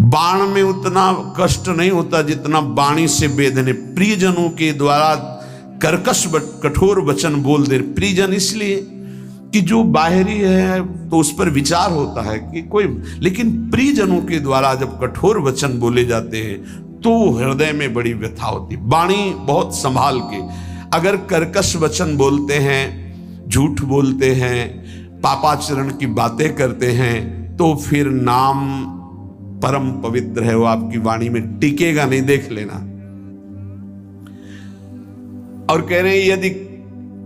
बाण में उतना कष्ट नहीं होता जितना वाणी से वेदने। प्रियजनों के द्वारा कर्कश कठोर वचन बोल दे। प्रियजन इसलिए कि जो बाहरी है तो उस पर विचार होता है कि कोई, लेकिन प्रियजनों के द्वारा जब कठोर वचन बोले जाते हैं तो हृदय में बड़ी व्यथा होती। वाणी बहुत संभाल के, अगर कर्कश वचन बोलते हैं, झूठ बोलते हैं, पापाचरण की बातें करते हैं, तो फिर नाम परम पवित्र है, वो आपकी वाणी में टिकेगा नहीं, देख लेना। और कह रहे हैं यदि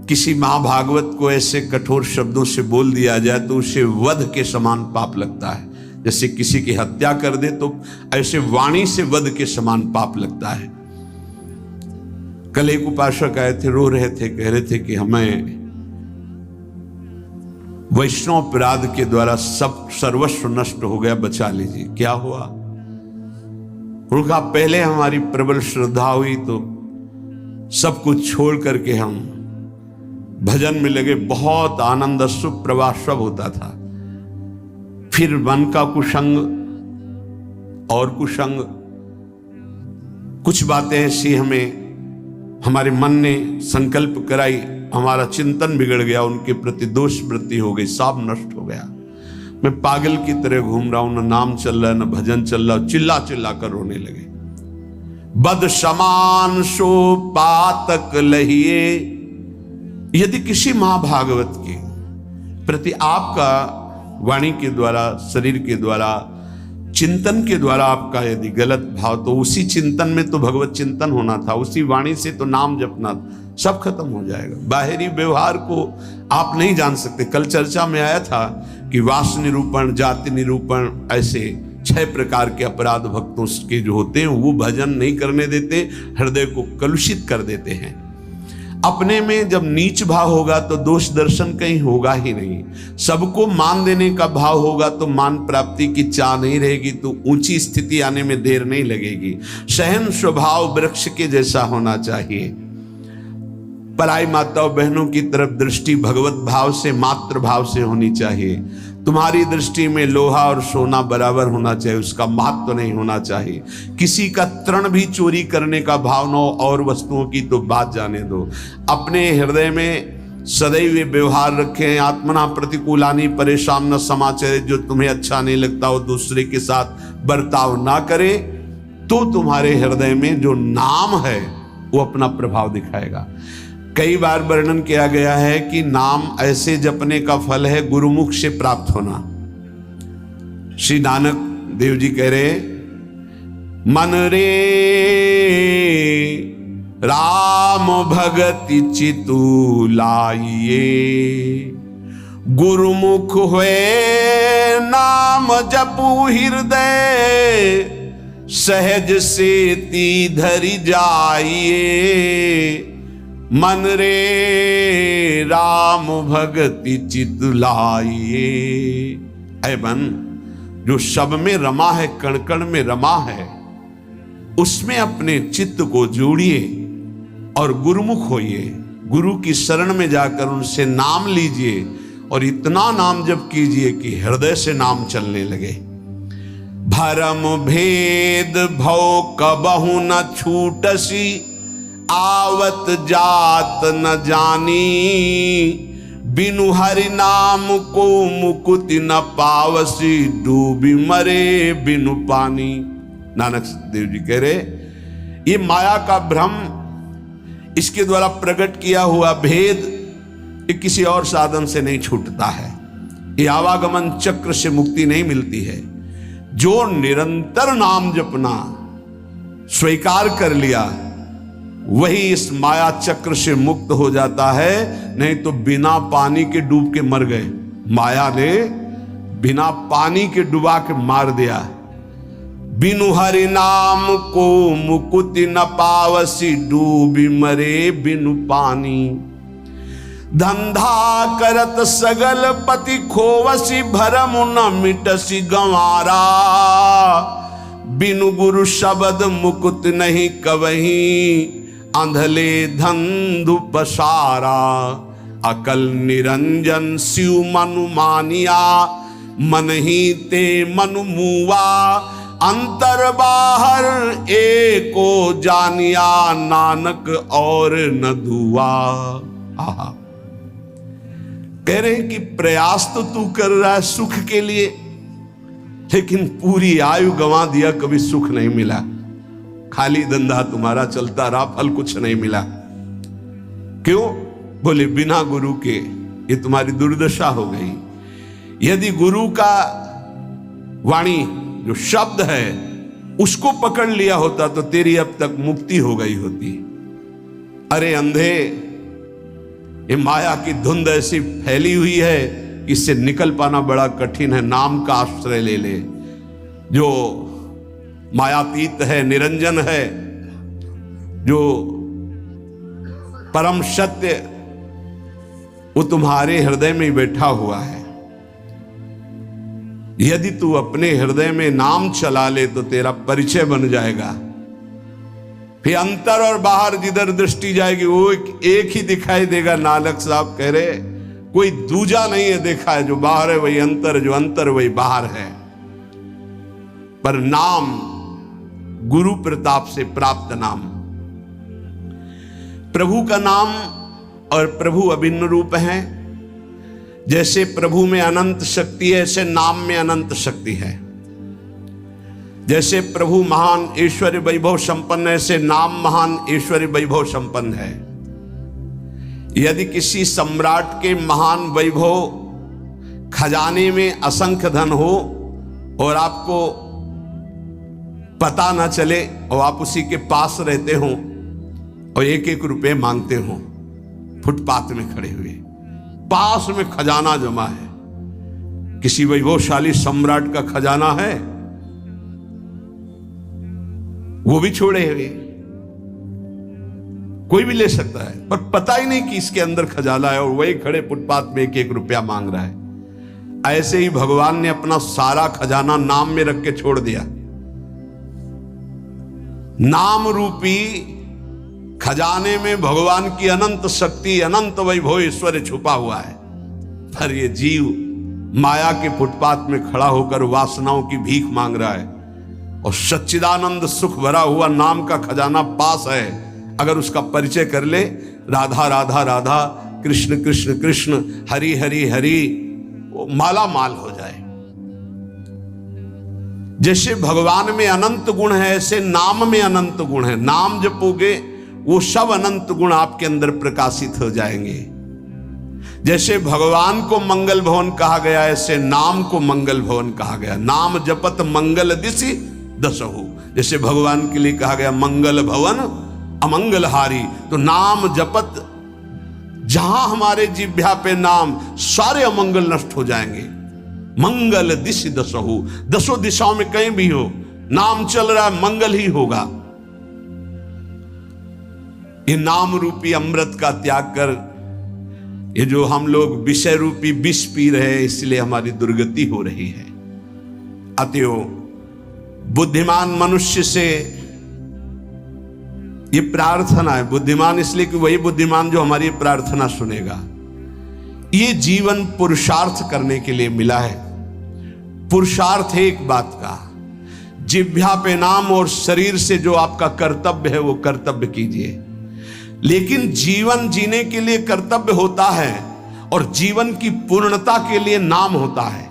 किसी महाभागवत को ऐसे कठोर शब्दों से बोल दिया जाए तो उसे वध के समान पाप लगता है। जैसे किसी की हत्या कर दे तो ऐसे वाणी से वध के समान पाप लगता है। कल एक उपासक आए थे, रो रहे थे, कह रहे थे कि हमें वैष्णव अपराध के द्वारा सब सर्वस्व नष्ट हो गया, बचा लीजिए। क्या हुआ? उनका पहले हमारी प्रबल श्रद्धा हुई तो सब कुछ छोड़ करके हम भजन में लगे, बहुत आनंद, सुख प्रवाह सब होता था। फिर मन का कुसंग और कुसंग, कुछ बातें ऐसी हमारे मन ने संकल्प कराई, हमारा चिंतन बिगड़ गया, उनके प्रति दोष वृत्ति हो गई, सब नष्ट हो गया। मैं पागल की तरह घूम रहा हूं, न नाम चल रहा है, न भजन चल रहा, चिल्ला चिल्ला कर रोने लगे। बद समान सो पातक लहिए। यदि किसी महाभागवत के प्रति आपका वाणी के द्वारा, शरीर के द्वारा, चिंतन के द्वारा आपका यदि गलत भाव, तो उसी चिंतन में तो भगवत चिंतन होना था, उसी वाणी से तो नाम जपना, सब खत्म हो जाएगा। बाहरी व्यवहार को आप नहीं जान सकते। कल चर्चा में आया था कि वास निरूपण, जाति निरूपण, ऐसे 6 प्रकार के अपराध भक्तों के जो होते हैं वो भजन नहीं करने देते, हृदय को कलुषित कर देते हैं। अपने में जब नीच भाव होगा तो दोष दर्शन कहीं होगा ही नहीं। सबको मान देने का भाव होगा तो मान प्राप्ति की चाह नहीं रहेगी, तो ऊंची स्थिति आने में देर नहीं लगेगी। सहन स्वभाव वृक्ष के जैसा होना चाहिए। पराई माताओं बहनों की तरफ दृष्टि भगवत भाव से, मातृ भाव से होनी चाहिए। तुम्हारी दृष्टि में लोहा और सोना बराबर होना चाहिए, उसका महत्व तो नहीं होना चाहिए। किसी का तृण भी चोरी करने का भाव न हो, और वस्तुओं की तो बात जाने दो। अपने हृदय में सदैव व्यवहार रखें। आत्मना प्रतिकूलानी परेशान न समाचार, जो तुम्हें अच्छा नहीं लगता वो दूसरे के साथ बर्ताव ना करे, तो तुम्हारे हृदय में जो नाम है वो अपना प्रभाव दिखाएगा। कई बार वर्णन किया गया है कि नाम ऐसे जपने का फल है गुरुमुख से प्राप्त होना। श्री नानक देव जी कह रहे, मन रे राम भगति चितु लाइए, गुरुमुख हुए नाम जपू हृदय, सहज से ती धरि जाइए। मन रे राम भगति चित लाइए। ऐ मन, जो सब में रमा है, कण कण में रमा है, उसमें अपने चित्त को जोड़िए और गुरुमुख होइए। गुरु की शरण में जाकर उनसे नाम लीजिए और इतना नाम जप कीजिए कि हृदय से नाम चलने लगे। भरम भेद भव कबहु न छूटसी, आवत जात न जानी, बिनु हरि नाम को मुकुति न पावसी, डूबी मरे बिनु पानी। नानक देव जी कह रहे, ये माया का भ्रम, इसके द्वारा प्रकट किया हुआ भेद, ये किसी और साधन से नहीं छूटता है। ये आवागमन चक्र से मुक्ति नहीं मिलती है। जो निरंतर नाम जपना स्वीकार कर लिया, वही इस माया चक्र से मुक्त हो जाता है। नहीं तो बिना पानी के डूब के मर गए। माया ने बिना पानी के डुबा के मार दिया। बिनु हरि नाम को मुकुति न पावसी, डूबी मरे बिनु पानी। धंधा करत सगल पति खोवसी, भरम न मिटसी गंवारा, बिनु गुरु शब्द मुकुत नहीं कवहीं, अंधले धंधु पसारा। अकल निरंजन शिव मनु मानिया, मन ही ते मनु मुआ, अंतर बाहर एको जानिया, नानक और न दुआ। आहा, कह रहे हैं कि प्रयास तो तू कर रहा है सुख के लिए, लेकिन पूरी आयु गंवा दिया, कभी सुख नहीं मिला। खाली धंधा तुम्हारा चलता रहा, फल कुछ नहीं मिला। क्यों? बोले बिना गुरु के ये तुम्हारी दुर्दशा हो गई। यदि गुरु का वाणी जो शब्द है उसको पकड़ लिया होता तो तेरी अब तक मुक्ति हो गई होती। अरे अंधे, ये माया की धुंध ऐसी फैली हुई है कि इससे निकल पाना बड़ा कठिन है। नाम का आश्रय ले ले, जो मायातीत है, निरंजन है, जो परम सत्य, वो तुम्हारे हृदय में बैठा हुआ है। यदि तू अपने हृदय में नाम चला ले तो तेरा परिचय बन जाएगा। फिर अंतर और बाहर जिधर दृष्टि जाएगी वो एक ही दिखाई देगा। नानक साहब कह रहे कोई दूजा नहीं है देखा है, जो बाहर है वही अंतर, जो अंतर वही बाहर है। पर नाम गुरु प्रताप से प्राप्त नाम, प्रभु का नाम और प्रभु अभिन्न रूप है। जैसे प्रभु में अनंत शक्ति है, ऐसे नाम में अनंत शक्ति है। जैसे प्रभु महान ऐश्वर्य वैभव संपन्न है, ऐसे नाम महान ऐश्वर्य वैभव संपन्न है। यदि किसी सम्राट के महान वैभव खजाने में असंख्य धन हो और आपको पता ना चले और आप उसी के पास रहते हो और एक एक रुपए मांगते हो, फुटपाथ में खड़े हुए, पास में खजाना जमा है, किसी वैभवशाली सम्राट का खजाना है, वो भी छोड़े हुए, कोई भी ले सकता है, पर पता ही नहीं कि इसके अंदर खजाना है, और वही खड़े फुटपाथ में एक एक रुपया मांग रहा है। ऐसे ही भगवान ने अपना सारा खजाना नाम में रख के छोड़ दिया। नाम रूपी खजाने में भगवान की अनंत शक्ति, अनंत वैभव ऐश्वर्य छुपा हुआ है। पर ये जीव माया के फुटपाथ में खड़ा होकर वासनाओं की भीख मांग रहा है, और सच्चिदानंद सुख भरा हुआ नाम का खजाना पास है। अगर उसका परिचय कर ले, राधा राधा राधा, कृष्ण कृष्ण कृष्ण, हरि हरि हरि, वो माला माल हो जाए। जैसे भगवान में अनंत गुण है, ऐसे नाम में अनंत गुण है। नाम जपोगे वो सब अनंत गुण आपके अंदर प्रकाशित हो जाएंगे। जैसे भगवान को मंगल भवन कहा गया, ऐसे नाम को मंगल भवन कहा गया। नाम जपत मंगल दिशि दसहु, जैसे भगवान के लिए कहा गया मंगल भवन अमंगल हारी, तो नाम जपत जहां हमारे जिह्वा पे नाम, सारे अमंगल नष्ट हो जाएंगे। मंगल दिशि दसहु, दसों दिशाओं में कहीं भी हो, नाम चल रहा है, मंगल ही होगा। ये नाम रूपी अमृत का त्याग कर, ये जो हम लोग विषय रूपी विष पी रहे हैं, इसलिए हमारी दुर्गति हो रही है। अतएव बुद्धिमान मनुष्य से ये प्रार्थना है, बुद्धिमान इसलिए कि वही बुद्धिमान जो हमारी प्रार्थना सुनेगा। ये जीवन पुरुषार्थ करने के लिए मिला है। पुरुषार्थ है एक बात का, जिह्वा पे नाम और शरीर से जो आपका कर्तव्य है वो कर्तव्य कीजिए। लेकिन जीवन जीने के लिए कर्तव्य होता है और जीवन की पूर्णता के लिए नाम होता है।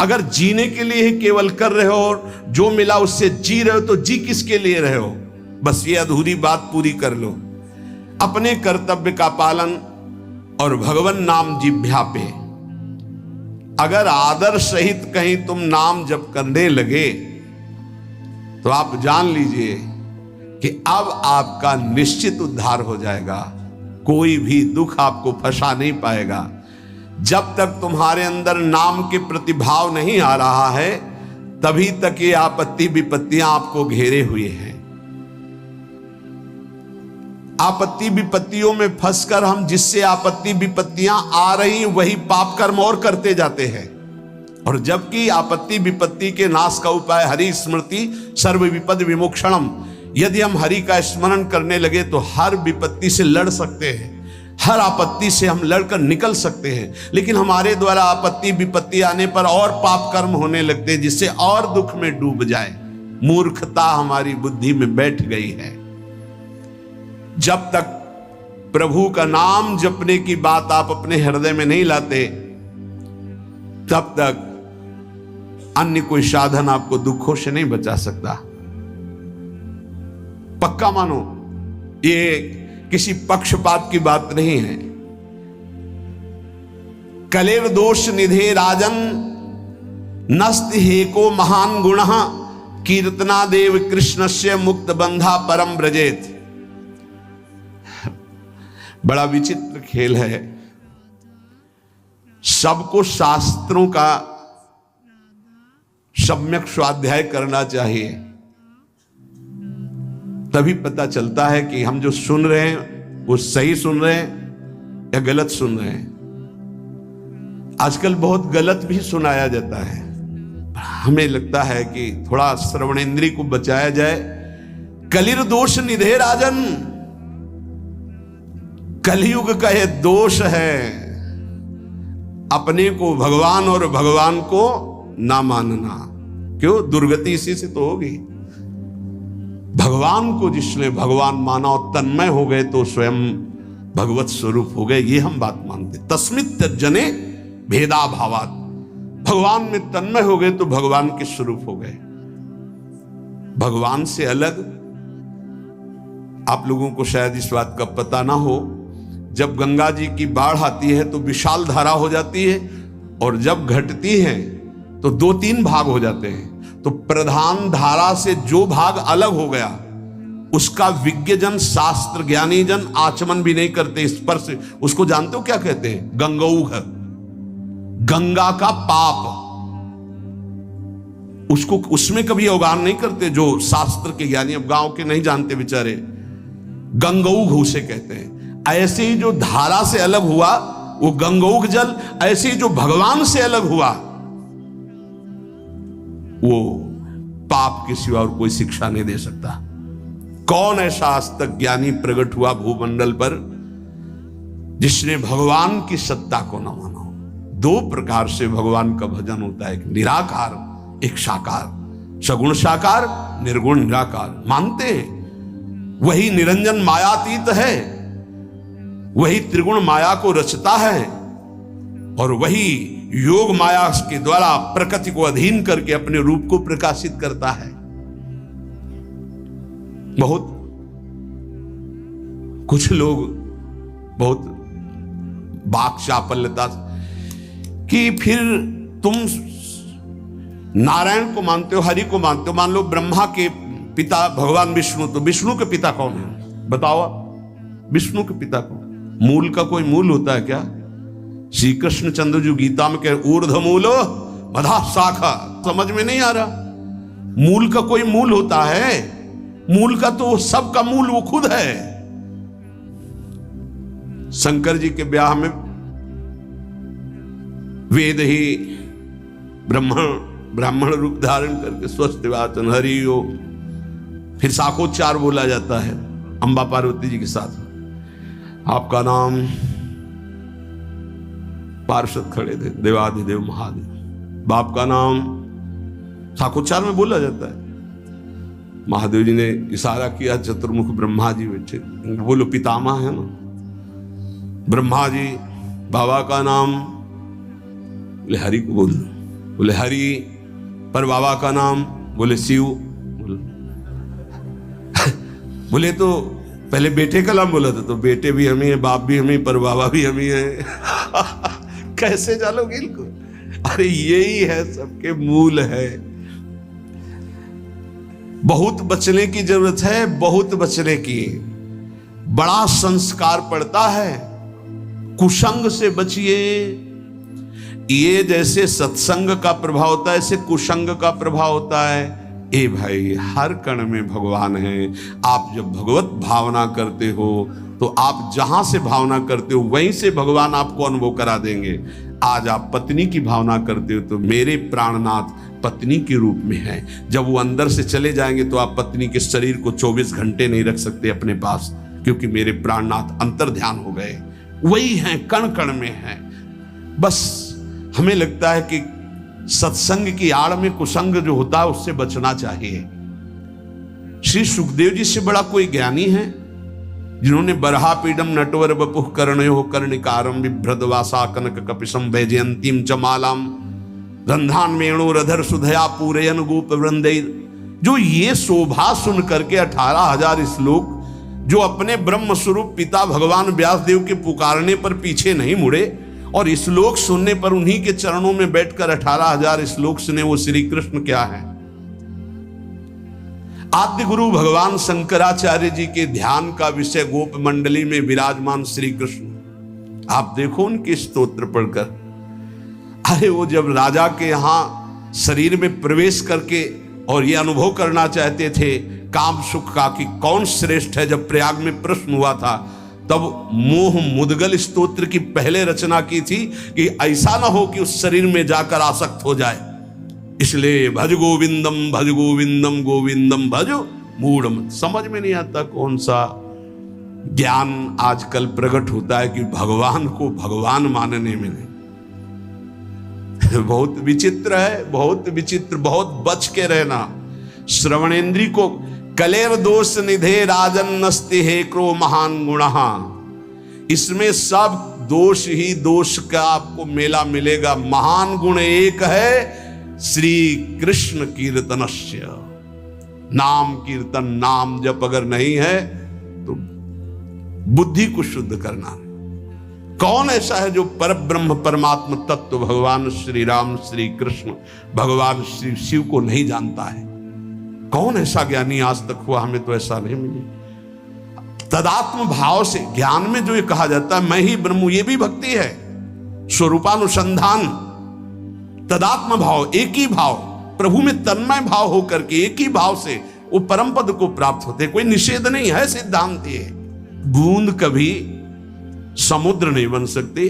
अगर जीने के लिए ही केवल कर रहे हो और जो मिला उससे जी रहे हो, तो जी किसके लिए रहे हो? बस ये अधूरी बात पूरी कर लो। अपने कर्तव्य का पालन और भगवान नाम जिह्वा पे। अगर आदर सहित कहीं तुम नाम जप करने लगे तो आप जान लीजिए कि अब आपका निश्चित उद्धार हो जाएगा। कोई भी दुख आपको फंसा नहीं पाएगा। जब तक तुम्हारे अंदर नाम के प्रतिभाव नहीं आ रहा है, तभी तक ये आपत्ति विपत्तियां आपको घेरे हुए हैं। आपत्ति विपत्तियों में फंसकर हम जिससे आपत्ति विपत्तियां आ रही वही पाप कर्म और करते जाते हैं। और जबकि आपत्ति विपत्ति के नाश का उपाय हरि स्मृति सर्व विपद विमोक्षणम, यदि हम हरि का स्मरण करने लगे तो हर विपत्ति से लड़ सकते हैं, हर आपत्ति से हम लड़कर निकल सकते हैं। लेकिन हमारे द्वारा आपत्ति विपत्ति आने पर और पाप कर्म होने लगते हैं, जिससे और दुख में डूब जाए। मूर्खता हमारी बुद्धि में बैठ गई है। जब तक प्रभु का नाम जपने की बात आप अपने हृदय में नहीं लाते, तब तक अन्य कोई साधन आपको दुखों से नहीं बचा सकता। पक्का मानो, ये किसी पक्षपात की बात नहीं है। कलेर दोष निधे राजन नस्ति हेको महान गुण कीर्तना देव कृष्णस्य मुक्त बंधा परम ब्रजेत। बड़ा विचित्र खेल है। सबको शास्त्रों का सम्यक स्वाध्याय करना चाहिए, तभी पता चलता है कि हम जो सुन रहे हैं वो सही सुन रहे हैं या गलत सुन रहे हैं। आजकल बहुत गलत भी सुनाया जाता है। हमें लगता है कि थोड़ा श्रवणेंद्रिय को बचाया जाए। कलिर दोष निधे राजन, कलयुग का यह दोष है, अपने को भगवान और भगवान को ना मानना। क्यों? दुर्गति इसी से तो होगी। भगवान को जिसने भगवान माना और तन्मय हो गए तो स्वयं भगवत स्वरूप हो गए, ये हम बात मानते। तस्मित जने भेदा भावात, भगवान में तन्मय हो गए तो भगवान के स्वरूप हो गए। भगवान से अलग आप लोगों को शायद इस बात का पता ना हो, जब गंगा जी की बाढ़ आती है तो विशाल धारा हो जाती है, और जब घटती है तो 2-3 भाग हो जाते हैं। तो प्रधान धारा से जो भाग अलग हो गया उसका विज्ञजन, शास्त्र ज्ञानी जन आचमन भी नहीं करते, स्पर्श। उसको जानते हो क्या कहते हैं? गंगौघ, गंगा का पाप। उसको उसमें कभी अवगाहन नहीं करते जो शास्त्र के ज्ञानी। अब गांव के नहीं जानते बेचारे, गंगौघ उसे कहते हैं। ऐसे ही जो धारा से अलग हुआ वो गंगौघ जल, ऐसे ही जो भगवान से अलग हुआ वो पाप के सिवा और कोई शिक्षा नहीं दे सकता। कौन ऐसा आज तक ज्ञानी प्रकट हुआ भूमंडल पर जिसने भगवान की सत्ता को न माना? 2 प्रकार से भगवान का भजन होता है, एक निराकार, एक साकार। सगुण साकार, निर्गुण निराकार मानते हैं। वही निरंजन मायातीत है, वही त्रिगुण माया को रचता है, और वही योग माया के द्वारा प्रकृति को अधीन करके अपने रूप को प्रकाशित करता है। बहुत कुछ लोग बहुत बाक चापल्यता कि फिर तुम नारायण को मानते हो, हरि को मानते हो। मान लो ब्रह्मा के पिता भगवान विष्णु, तो विष्णु के पिता कौन है? बताओ, विष्णु के पिता कौन? मूल का कोई मूल होता है क्या? श्री कृष्ण चंद्र जो गीता में कह ऊर्ध्व मूलो मधा शाखा, समझ में नहीं आ रहा। मूल का कोई मूल होता है? मूल का तो सबका मूल वो खुद है। शंकर जी के ब्याह में वेद ही ब्राह्मण रूप धारण करके स्वस्थ वाचन हरि हो, फिर शाखोच्चार बोला जाता है अंबा पार्वती जी के साथ। आपका नाम, पार्षद खड़े थे, देवाधिदेव महादेव। बाप का नाम शाखोच्चार में बोला जाता है। महादेव जी ने इशारा किया, चतुर्मुख ब्रह्मा जी बैठे, बोलो पितामह है ना ब्रह्मा जी। बाबा का नाम, बोले हरि को बोल, बोले हरि। पर बाबा का नाम, बोले शिव। बोले तो पहले बेटे का नाम बोला था, तो बेटे भी हम ही है, बाप भी हम ही, पर बाबा भी हम ही है। कैसे जालोगे इनको? अरे यही है, सबके मूल है। बहुत बचने की जरूरत है, बहुत बचने की। बड़ा संस्कार पड़ता है, कुसंग से बचिए। ये जैसे सत्संग का प्रभाव होता है, ऐसे कुसंग का प्रभाव होता है। ए भाई, हर कण में भगवान है। आप जब भगवत भावना करते हो तो आप जहां से भावना करते हो वहीं से भगवान आपको अनुभव करा देंगे। आज आप पत्नी की भावना करते हो तो मेरे प्राणनाथ पत्नी के रूप में है। जब वो अंदर से चले जाएंगे तो आप पत्नी के शरीर को 24 घंटे नहीं रख सकते अपने पास, क्योंकि मेरे प्राणनाथ अंतर ध्यान हो गए। वही हैं, कण कण में हैं। बस हमें लगता है कि सत्संग की आड़ में कुसंग जो होता है उससे बचना चाहिए। श्री सुखदेव जी से बड़ा कोई ज्ञानी है जिन्होंने बरहापीडम नटवर बपुः कर्णयो कर्णिकारम बिभ्रदवासा कनक कपिशम वैजयंतीम च मालाम रंधान वेणुरधर सुधया पूरयन गोप वृंदे, जो ये शोभा सुन करके 18,000 श्लोक, जो अपने ब्रह्म स्वरूप पिता भगवान व्यासदेव के पुकारने पर पीछे नहीं मुड़े और श्लोक सुनने पर उन्हीं के चरणों में बैठकर 18,000 श्लोक सुने, वो श्री कृष्ण क्या है? आद्य गुरु भगवान शंकराचार्य जी के ध्यान का विषय गोप मंडली में विराजमान श्री कृष्ण। आप देखो उनके स्तोत्र पढ़कर, अरे वो जब राजा के यहां शरीर में प्रवेश करके और ये अनुभव करना चाहते थे काम सुख का कि कौन श्रेष्ठ है, जब प्रयाग में प्रश्न हुआ था तब मोह मुदगल स्तोत्र की पहले रचना की थी कि ऐसा ना हो कि उस शरीर में जाकर आसक्त हो जाए, इसलिए भज गोविंदम गोविंदम भज मूढ़। समझ में नहीं आता कौन सा ज्ञान आजकल प्रकट होता है कि भगवान को भगवान मानने में नहीं। बहुत विचित्र है, बहुत विचित्र, बहुत बच के रहना। श्रवणेन्द्री को कलेर दोष निधे राजन नस्ति हे क्रो महान गुणः, इसमें सब दोष ही दोष का आपको मेला मिलेगा। महान गुण एक है श्री कृष्ण कीर्तनस्य, नाम कीर्तन नाम जप अगर नहीं है तो बुद्धि को शुद्ध करना। कौन ऐसा है जो पर ब्रह्म परमात्मा तत्व भगवान श्री राम श्री कृष्ण भगवान श्री शिव को नहीं जानता है? कौन ऐसा ज्ञानी आज तक हुआ? हमें तो ऐसा नहीं मिली। तदात्म भाव से ज्ञान में जो ये कहा जाता है मैं ही ब्रह्म हूं, ये भी भक्ति है। स्वरूपानुसंधान, तदात्म भाव, एक ही भाव, प्रभु में तन्मय भाव होकर के एक ही भाव से वो परम पद को प्राप्त होते। कोई निषेध नहीं है, सिद्धांत ये। बूंद कभी समुद्र नहीं बन सकती,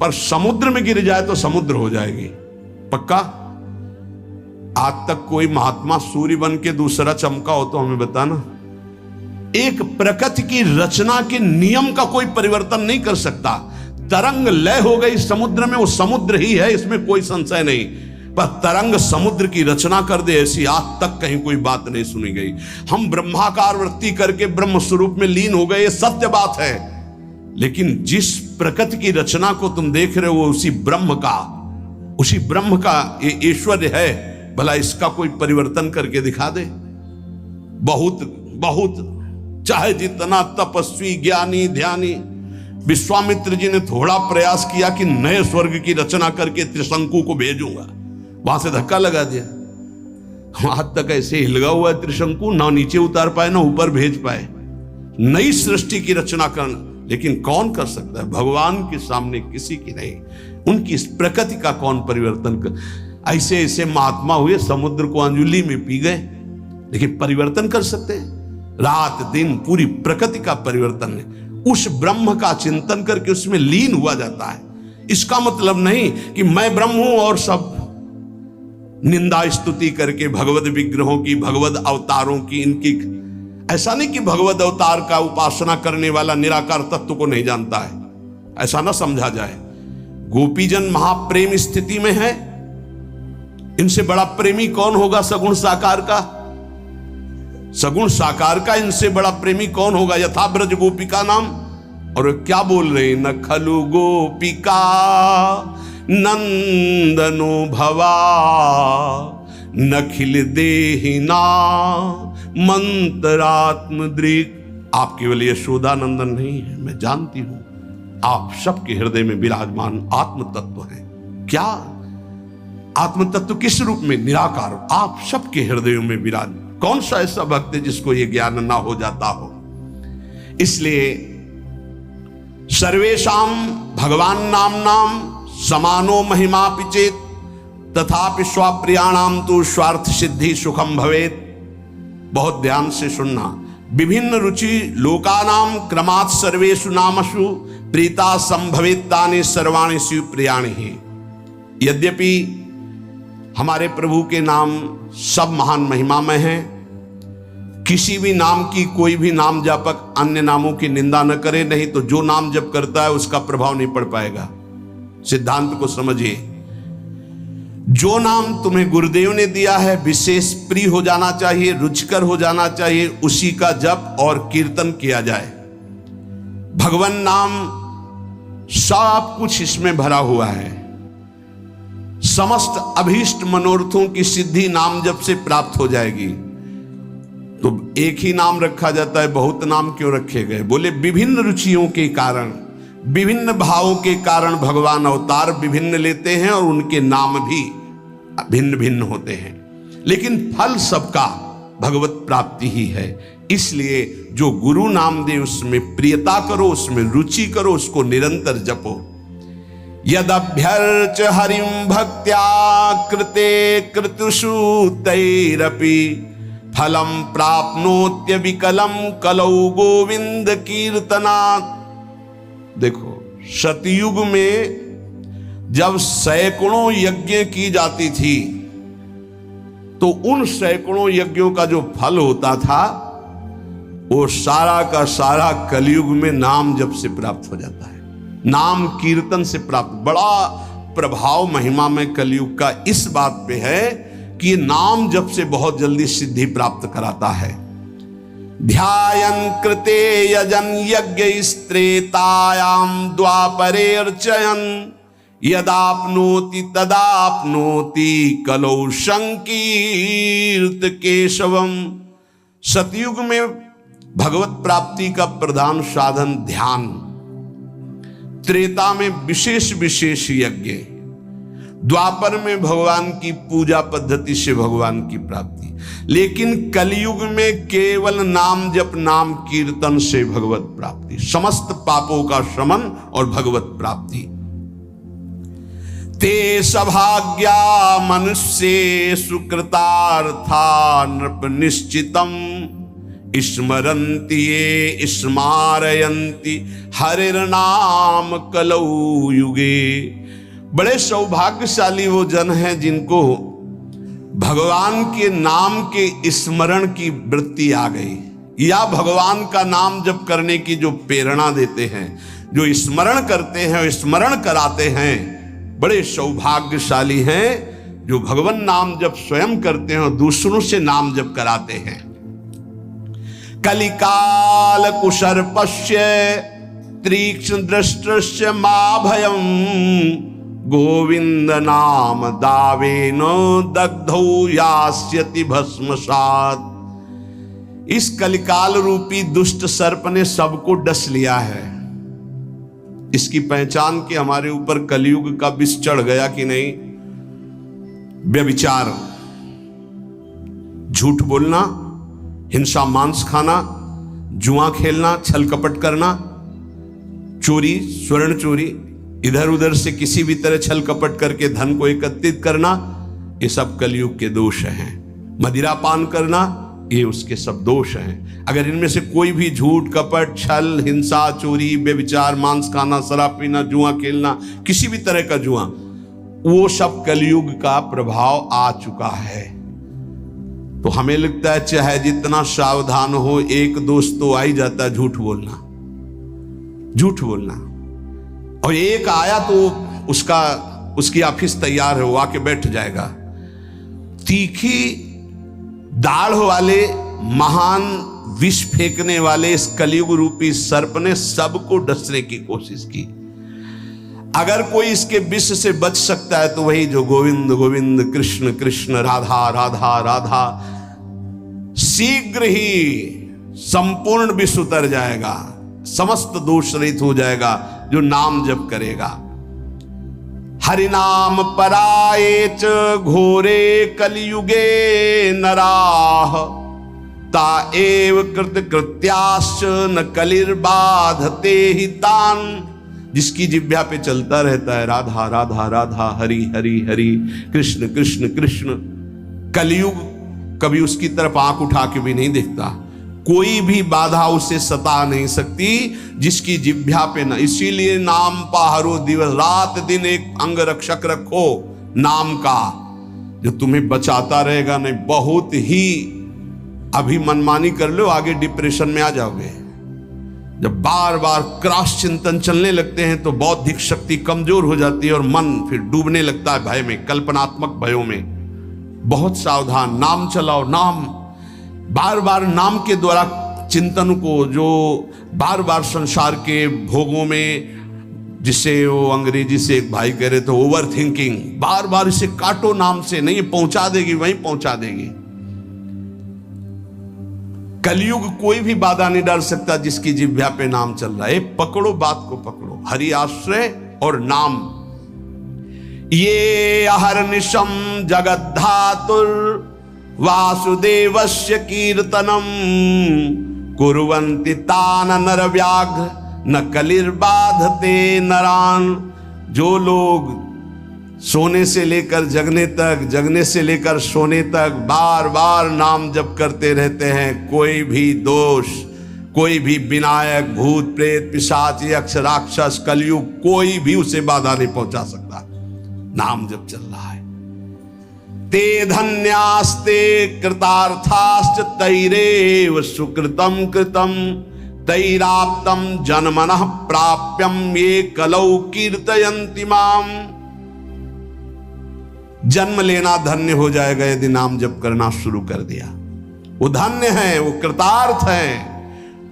पर समुद्र में गिर जाए तो समुद्र हो जाएगी, पक्का। आज तक कोई महात्मा सूर्य बन के दूसरा चमका हो तो हमें बताना। एक प्रकृति की रचना के नियम का कोई परिवर्तन नहीं कर सकता। तरंग लय हो गई समुद्र में, वो समुद्र ही है, इसमें कोई संशय नहीं। पर तरंग समुद्र की रचना कर दे, ऐसी आज तक कहीं कोई बात नहीं सुनी गई। हम ब्रह्माकार वृत्ति करके ब्रह्म स्वरूप में लीन हो गए, ये सत्य बात है। लेकिन जिस प्रकृति की रचना को तुम देख रहे हो उसी ब्रह्म का ये ऐश्वर्य है। भला इसका कोई परिवर्तन करके दिखा दे। बहुत बहुत चाहे जितना तपस्वी ज्ञानी ध्यानी, विश्वामित्र जी ने थोड़ा प्रयास किया कि नए स्वर्ग की रचना करके त्रिशंकु को भेजूंगा, वहां से धक्का लगा दिया। आज तक ऐसे हिलगा हुआ है त्रिशंकु, ना नीचे उतार पाए ना ऊपर भेज पाए। नई सृष्टि की रचना करना, लेकिन कौन कर सकता है? भगवान के सामने किसी की नहीं। उनकी इस प्रकृति का कौन परिवर्तन कर? ऐसे ऐसे महात्मा हुए, समुद्र को अंजुली में पी गए, लेकिन परिवर्तन कर सकते हैं? रात दिन पूरी प्रकृति का परिवर्तन है। उस ब्रह्म का चिंतन करके उसमें लीन हुआ जाता है। इसका मतलब नहीं कि मैं ब्रह्म हूं और सब निंदा स्तुति करके भगवत विग्रहों की, भगवत अवतारों की, इनकी, ऐसा नहीं कि भगवत अवतार का उपासना करने वाला निराकार तत्व को नहीं जानता है, ऐसा ना समझा जाए। गोपीजन महाप्रेम स्थिति में है, इनसे बड़ा प्रेमी कौन होगा? सगुण साकार का, सगुण साकार का इनसे बड़ा प्रेमी कौन होगा? यथा ब्रज गोपिका नाम। और क्या बोल रहे? न खलु गोपिका नंदनो भवा नखिल देहिना मंत्रात्म दृक। आप केवल यशोदा नंदन नहीं है, मैं जानती हूं आप सबके हृदय में विराजमान आत्म तत्व है। क्या आत्म तत्व? किस रूप में? निराकार। आप सबके हृदयों में विराज। कौन सा ऐसा भक्त है जिसको यह ज्ञान ना हो जाता हो? इसलिए सर्वेशाम भगवान नाम समानो महिमा पिचेत तथापि स्वाप्रियाणाम तो स्वार्थ सिद्धि सुखम भवेत। बहुत ध्यान से सुनना। विभिन्न रुचि लोकानाम क्रमात् सर्वेषु नामसु प्रीता संभवेत्तानि सर्वाणि शिव प्रियाणि ही। यद्यपि हमारे प्रभु के नाम सब महान महिमा में हैं, किसी भी नाम की, कोई भी नाम जापक अन्य नामों की निंदा न करे, नहीं तो जो नाम जप करता है उसका प्रभाव नहीं पड़ पाएगा। सिद्धांत को समझिए। जो नाम तुम्हें गुरुदेव ने दिया है विशेष प्रिय हो जाना चाहिए, रुचिकर हो जाना चाहिए, उसी का जप और कीर्तन किया जाए। भगवान नाम सब कुछ इसमें भरा हुआ है। समस्त अभीष्ट मनोरथों की सिद्धि नाम जप से प्राप्त हो जाएगी। तो एक ही नाम रखा जाता है, बहुत नाम क्यों रखे गए? बोले विभिन्न रुचियों के कारण, विभिन्न भावों के कारण भगवान अवतार विभिन्न लेते हैं और उनके नाम भी भिन्न भिन्न होते हैं, लेकिन फल सबका भगवत प्राप्ति ही है। इसलिए जो गुरु नाम दे उसमें प्रियता करो, उसमें रुचि करो, उसको निरंतर जपो। यदभ्यर्च हरिं भक्त्या कृते कृतुषु तैरपि फलम प्राप्नोत्य विकलम कलौ गोविंद कीर्तनात्। देखो, सतयुग में जब सैकड़ों यज्ञ की जाती थी तो उन सैकड़ों यज्ञों का जो फल होता था वो सारा का सारा कलयुग में नाम जप से प्राप्त हो जाता है, नाम कीर्तन से प्राप्त। बड़ा प्रभाव महिमा में कलयुग का इस बात पे है कि ये नाम जप से बहुत जल्दी सिद्धि प्राप्त कराता है। ध्यायन् कृते यजन यज्ञ स्त्रेतायां द्वापरे अर्चयन् यदाप्नोति तदाप्नोति कलौ संकीर्त केशवम। सतयुग में भगवत प्राप्ति का प्रधान साधन ध्यान, त्रेता में विशेष विशेष यज्ञ, द्वापर में भगवान की पूजा पद्धति से भगवान की प्राप्ति, लेकिन कलयुग में केवल नाम जप नाम कीर्तन से भगवत प्राप्ति, समस्त पापों का शमन और भगवत प्राप्ति। ते सभाग्या मनुष्ये सुकृतार्था नृप निश्चितम स्मरन्ति ये स्मारयन्ति हरिर्नाम कलौ युगे। बड़े सौभाग्यशाली वो जन हैं जिनको भगवान के नाम के स्मरण की वृत्ति आ गई, या भगवान का नाम जप करने की जो प्रेरणा देते हैं, जो स्मरण करते हैं, स्मरण कराते हैं, बड़े सौभाग्यशाली हैं जो भगवान नाम जप स्वयं करते हैं और दूसरों से नाम जप कराते हैं। कलिकाल कुसर्पस्य तीक्ष्ण दृष्टस्य मा भयं गोविंद नाम दावेन दग्धौ यास्यति भस्मसात्। इस कलिकाल रूपी दुष्ट सर्प ने सबको डस लिया है। इसकी पहचान के हमारे ऊपर कलयुग का विष चढ़ गया कि नहीं? व्यभिचार, झूठ बोलना, हिंसा मांस खाना, जुआ खेलना, छल कपट करना, चोरी, स्वर्ण चोरी, इधर उधर से किसी भी तरह छल कपट करके धन को एकत्रित करना, ये सब कलयुग के दोष हैं। मदिरा पान करना, ये उसके सब दोष हैं। अगर इनमें से कोई भी झूठ कपट छल हिंसा चोरी व्यभिचार मांस खाना शराब पीना जुआ खेलना किसी भी तरह का जुआ, वो सब कलयुग का प्रभाव आ चुका है। तो हमें लगता है चाहे जितना सावधान हो, एक दोस्त तो आ ही जाता है झूठ बोलना, झूठ बोलना। और एक आया तो उसकी ऑफिस तैयार है, वो आके बैठ जाएगा। तीखी दाढ़ वाले महान विष फेंकने वाले इस कलयुग रूपी सर्प ने सबको डसने की कोशिश की। अगर कोई इसके विष से बच सकता है तो वही जो गोविंद गोविंद कृष्ण कृष्ण राधा राधा राधा, शीघ्र ही संपूर्ण विष उतर जाएगा, समस्त दोष रहित हो जाएगा जो नाम जप करेगा। हरिनाम पराये च घोरे कलियुगे नराः ता एव कृत कृत्याश्च न कलिर्बाधते ही तान। जिसकी जिह्वा पे चलता रहता है राधा राधा राधा हरि हरि हरि कृष्ण कृष्ण कृष्ण, कलयुग कभी उसकी तरफ आंख उठा के भी नहीं देखता, कोई भी बाधा उसे सता नहीं सकती जिसकी जिह्वा पे न। इसीलिए नाम पाहरो दिवस रात दिन एक अंग रक्षक रखो नाम का, जो तुम्हें बचाता रहेगा। नहीं बहुत ही अभी मनमानी कर लो, आगे डिप्रेशन में आ जाओगे। जब बार बार क्रॉस चिंतन चलने लगते हैं तो बौद्धिक शक्ति कमजोर हो जाती है और मन फिर डूबने लगता है भय में, कल्पनात्मक भयों में। बहुत सावधान, नाम चलाओ, नाम बार बार नाम के द्वारा चिंतन को, जो बार बार संसार के भोगों में, जिसे वो अंग्रेजी से एक भाई कह रहे थे ओवर थिंकिंग, बार बार इसे काटो नाम से, नहीं पहुंचा देगी, वहीं पहुंचा देगी। कलयुग कोई भी बाधा नहीं डाल सकता जिसकी जिह्वा पे नाम चल रहा है। पकड़ो बात को, पकड़ो, हरि आश्रय और नाम। ये अहर्निशम जगद्धातुर वासुदेवस्य कीर्तनम कुर्वन्ति तान नरव्याघ्र न कलिर्बाधते नरान। जो लोग सोने से लेकर जगने तक, जगने से लेकर सोने तक बार बार नाम जप करते रहते हैं, कोई भी दोष, कोई भी विनायक, भूत प्रेत पिशाच यक्ष राक्षस कलयुग कोई भी उसे बाधा नहीं पहुंचा सकता। नाम जप चल रहा है। ते धन्यास्ते कृतार्थाश्च तैरेव सुकृतम कृतम तैराप्तम जन्मनः प्राप्यम ये कलौ कीर्तयन्ति माम। जन्म लेना धन्य हो जाएगा यदि नाम जप करना शुरू कर दिया। वो धन्य है, वो कृतार्थ है।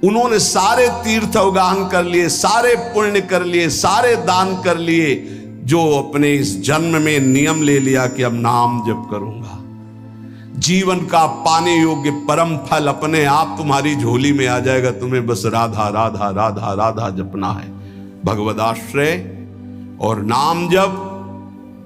उन्होंने सारे तीर्थ अवगाहन कर लिए, सारे पुण्य कर लिए, सारे दान कर लिए, जो अपने इस जन्म में नियम ले लिया कि अब नाम जप करूंगा। जीवन का पाने योग्य परम फल अपने आप तुम्हारी झोली में आ जाएगा। तुम्हें बस राधा राधा राधा राधा जपना है। भगवदाश्रय और नाम जप,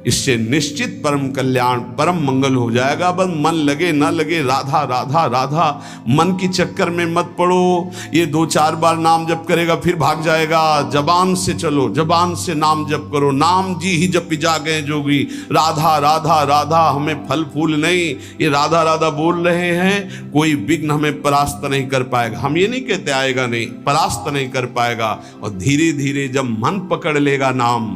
इससे निश्चित परम कल्याण, परम मंगल हो जाएगा। बस मन लगे ना लगे, राधा राधा राधा, मन की चक्कर में मत पड़ो। ये 2-4 बार नाम जप करेगा फिर भाग जाएगा। जबान से चलो, जबान से नाम जप करो। नाम जी ही जप जा गए जोगी, राधा राधा राधा, हमें फल फूल नहीं, ये राधा राधा बोल रहे हैं, कोई विघ्न हमें परास्त नहीं कर पाएगा। हम ये नहीं कहते आएगा नहीं, परास्त नहीं कर पाएगा। और धीरे धीरे जब मन पकड़ लेगा नाम,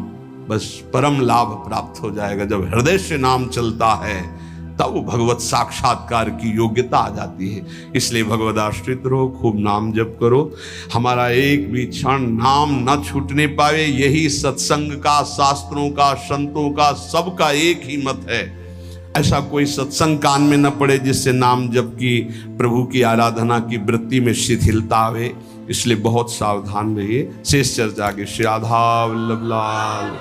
बस परम लाभ प्राप्त हो जाएगा। जब हृदय से नाम चलता है तब भगवत साक्षात्कार की योग्यता आ जाती है। इसलिए भगवत आश्रित रहो, खूब नाम जप करो। हमारा एक भी क्षण नाम न छूटने पावे, यही सत्संग का, शास्त्रों का, संतों का, सबका एक ही मत है। ऐसा कोई सत्संग कान में न पड़े जिससे नाम जप की, प्रभु की आराधना की वृत्ति में शिथिलता आवे। इसलिए बहुत सावधान रहिए। शेष चर्चा के श्री राधा वल्लभ लाल।